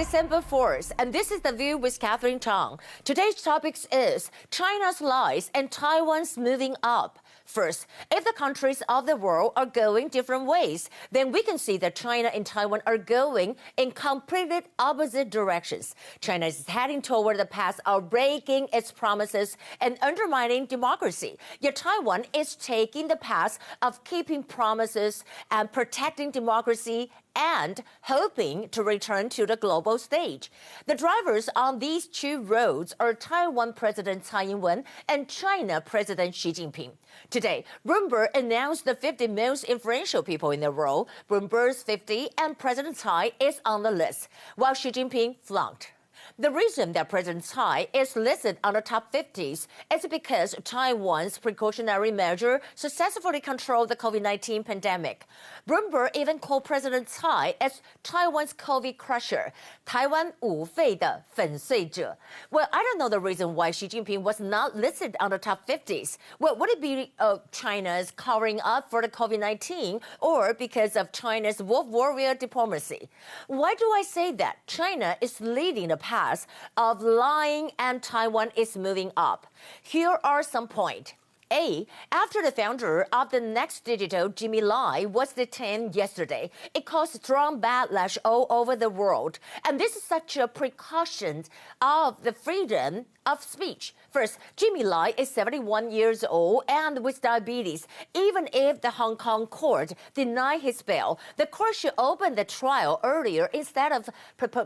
December 4th, and this is The View with Catherine Chang. Today's topic is China's lies and Taiwan's moving up. First, if the countries of the world are going different ways, then we can see that China and Taiwan are going in completely opposite directions. China is heading toward the path of breaking its promises and undermining democracy. Yet Taiwan is taking the path of keeping promises and protecting democracy and hoping to return to the global stage. The drivers on these two roads are Taiwan President Tsai Ing-wen and China President Xi Jinping. Today, Bloomberg announced the 50 most influential people in the world. Bloomberg's 50 and President Tsai is on the list, while Xi Jinping flunked. The reason that President Tsai is listed on the top 50s is because Taiwan's precautionary measure successfully controlled the COVID-19 pandemic. Bloomberg even called President Tsai as Taiwan's COVID crusher, 台湾武肺的粉碎者. Well, I don't know the reason why Xi Jinping was not listed on the top 50s. Well, would it be China's covering up for the COVID-19 or because of China's wolf warrior diplomacy? Why do I say that? China is leading the path of lying and Taiwan is moving up. Here are some points. A. After the founder of the Next Digital, Jimmy Lai, was detained yesterday, it caused strong backlash all over the world. And this is such a precaution of the freedom of speech. First, Jimmy Lai is 71 years old and with diabetes. Even if the Hong Kong court denied his bail, the court should open the trial earlier instead of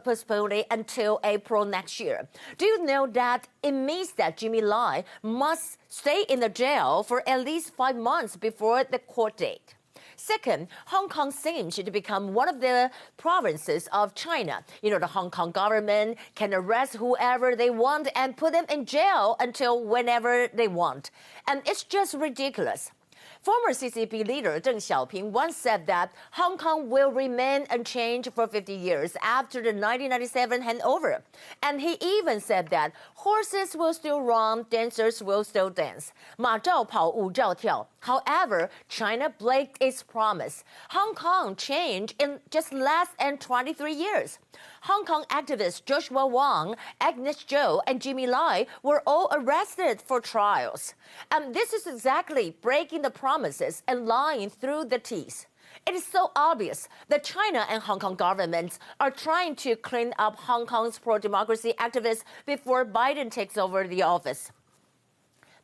postponing until April next year. Do you know that it means that Jimmy Lai must stay in the jail for at least 5 months before the court date? Second, Hong Kong seems to become one of the provinces of China. You know, the Hong Kong government can arrest whoever they want and put them in jail until whenever they want. And it's just ridiculous. Former CCP leader Deng Xiaoping once said that Hong Kong will remain unchanged for 50 years after the 1997 handover. And he even said that horses will still run, dancers will still dance. 马照跑，舞照跳. However, China breaks its promise. Hong Kong changed in just less than 23 years. Hong Kong activists Joshua Wong, Agnes Zhou, and Jimmy Lai were all arrested for trials. And this is exactly breaking the promises and lying through the teeth. It is so obvious that China and Hong Kong governments are trying to clean up Hong Kong's pro-democracy activists before Biden takes over the office.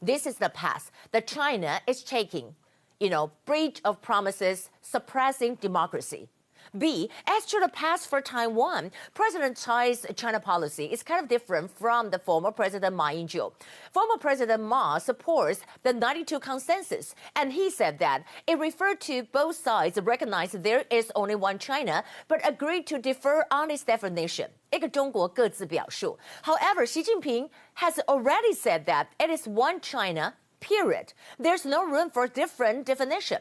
This is the path that China is taking. You know, breach of promises, suppressing democracy. B. As to the path for Taiwan, President Tsai's China policy is kind of different from the former President Ma Ying-jeou. Former President Ma supports the 92 consensus, and he said that it referred to both sides recognize there is only one China, but agreed to defer on its definition. 一个中国各自表述. However, Xi Jinping has already said that it is one China, period. There's no room for different definition.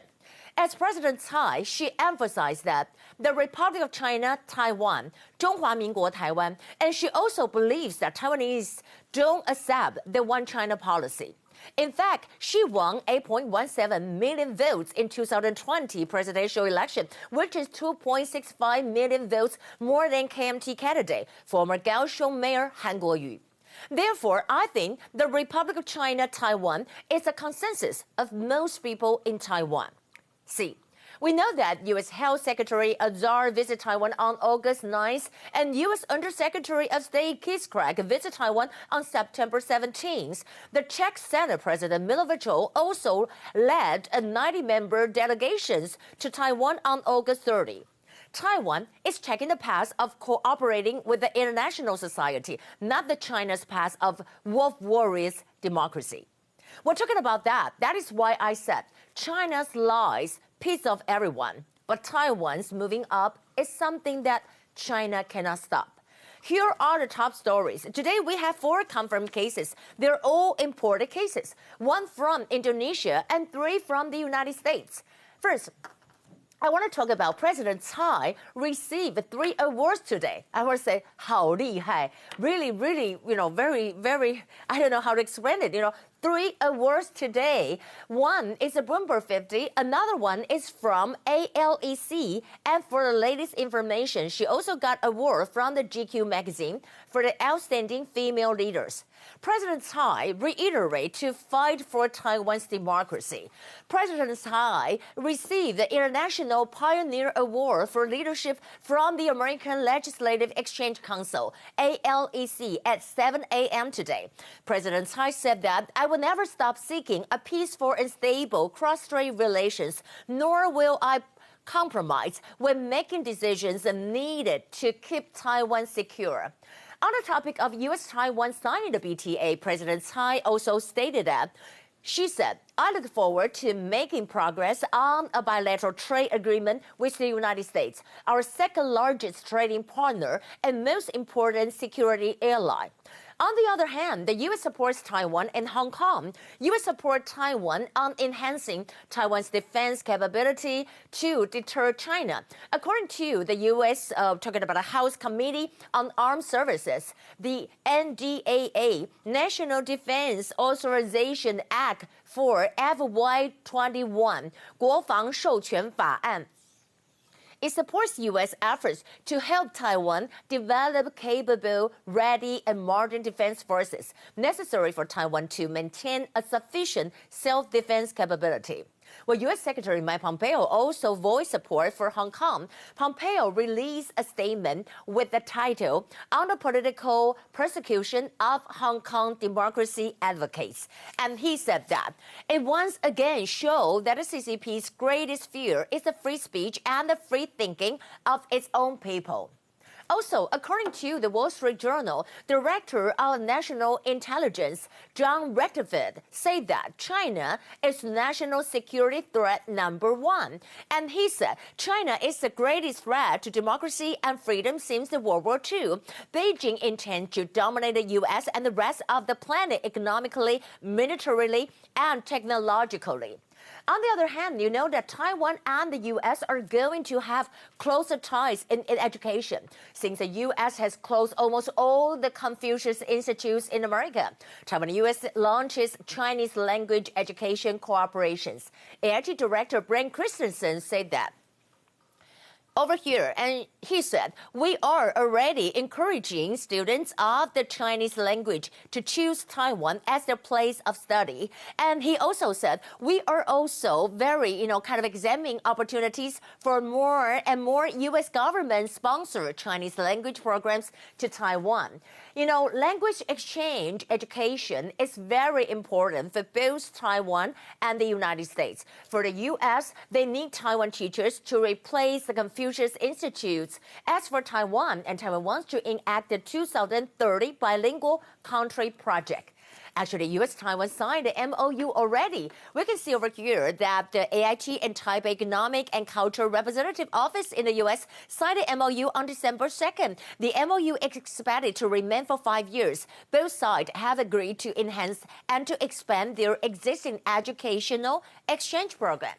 As President Tsai, she emphasized that the Republic of China, Taiwan, 中华民国台湾, and she also believes that Taiwanese don't accept the one China policy. In fact, she won 8.17 million votes in 2020 presidential election, which is 2.65 million votes more than KMT candidate, former Kaohsiung Mayor Han Kuo-yu. Therefore, I think the Republic of China, Taiwan is a consensus of most people in Taiwan. C. We know that U.S. Health Secretary Azar visited Taiwan on August 9th, and U.S. Undersecretary of State Keith Craig visited Taiwan on September 17th. The Czech Senate President Milovic also led a 90-member delegation to Taiwan on August 30. Taiwan is taking the path of cooperating with the international society, not the China's path of wolf warriors democracy. We're talking about that. That is why I said China's lies piss off everyone, but Taiwan's moving up is something that China cannot stop. Here are the top stories. Today we have 4 confirmed cases. They're all imported cases, 1 from Indonesia and 3 from the United States. First, I want to talk about President Tsai received 3 awards today. I want to say, 好厉害. Really, really, very, very, I don't know how to explain it. 3 awards today. One is a Bloomberg 50, another one is from ALEC, and for the latest information, she also got an award from the GQ magazine for the outstanding female leaders. President Tsai reiterated to fight for Taiwan's democracy. President Tsai received the International Pioneer Award for Leadership from the American Legislative Exchange Council, ALEC, at 7 a.m. today. President Tsai said that, "I will never stop seeking a peaceful and stable cross-strait relations, nor will I compromise when making decisions needed to keep Taiwan secure." On the topic of U.S.-Taiwan signing the BTA, President Tsai also stated that, she said, "I look forward to making progress on a bilateral trade agreement with the United States, our second largest trading partner and most important security ally." On the other hand, the U.S. supports Taiwan and Hong Kong. U.S. support Taiwan on enhancing Taiwan's defense capability to deter China. According to the U.S., talking about a House Committee on Armed Services, the NDAA, National Defense Authorization Act for FY21, 国防授权法案. It supports U.S. efforts to help Taiwan develop capable, ready, and modern defense forces necessary for Taiwan to maintain a sufficient self-defense capability. Well, U.S. Secretary Mike Pompeo also voiced support for Hong Kong. Pompeo released a statement with the title, "On the Political Persecution of Hong Kong Democracy Advocates." And he said that it once again showed that the CCP's greatest fear is the free speech and the free thinking of its own people. Also, according to the Wall Street Journal, Director of National Intelligence John Redfield said that China is national security threat number 1. And he said China is the greatest threat to democracy and freedom since the World War II. Beijing intends to dominate the U.S. and the rest of the planet economically, militarily, and technologically. On the other hand, you know that Taiwan and the U.S. are going to have closer ties in education, since the U.S. has closed almost all the Confucius Institutes in America. Taiwan and U.S. launches Chinese language education cooperations. AIT Director Brent Christensen said that over here, and he said, "We are already encouraging students of the Chinese language to choose Taiwan as their place of study." And he also said, "We are also very, kind of examining opportunities for more and more U.S. government-sponsored Chinese language programs to Taiwan." Language exchange education is very important for both Taiwan and the United States. For the U.S., they need Taiwan teachers to replace the Confucius Institutes. As for Taiwan, and Taiwan wants to enact the 2030 Bilingual Country Project. Actually, U.S.-Taiwan signed the MOU already. We can see over here that the AIT and Taipei Economic and Cultural Representative Office in the U.S. signed the MOU on December 2nd. The MOU is expected to remain for 5 years. Both sides have agreed to enhance and to expand their existing educational exchange program.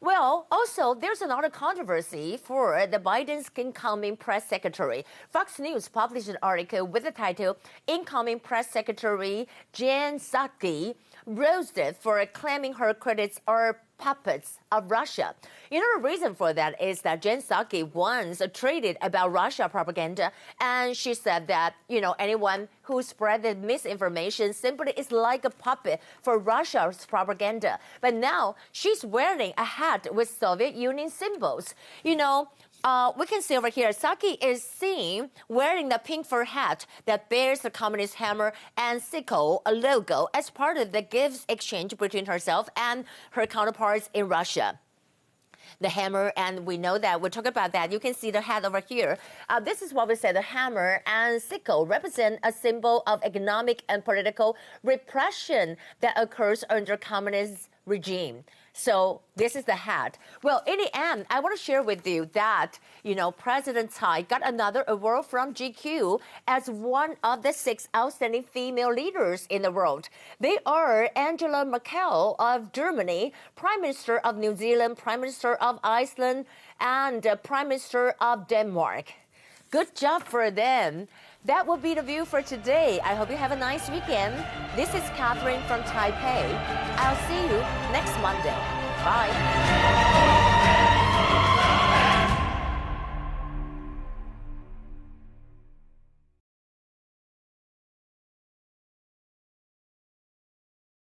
Well, also, there's another controversy for the Biden's incoming press secretary. Fox News published an article with the title, "Incoming Press Secretary Jen Psaki Roasted for Claiming Her Critics Are Puppets of Russia." The reason for that is that Jen Psaki once tweeted about Russia propaganda, and she said that, anyone who spread the misinformation simply is like a puppet for Russia's propaganda. But now she's wearing a hat with Soviet Union symbols. We can see over here, Psaki is seen wearing the pink fur hat that bears the communist hammer and sickle logo as part of the gifts exchange between herself and her counterparts in Russia. The hammer, and we know that, we'll talk about that. You can see the hat over here. This is what we say, the hammer and sickle represent a symbol of economic and political repression that occurs under communist regime. So this is the hat. Well, in the end, I want to share with you that, President Tsai got another award from GQ as one of the 6 outstanding female leaders in the world. They are Angela Merkel of Germany, Prime Minister of New Zealand, Prime Minister of Iceland, and Prime Minister of Denmark. Good job for them. That will be the view for today. I hope you have a nice weekend. This is Catherine from Taipei. I'll see you next Monday. Bye.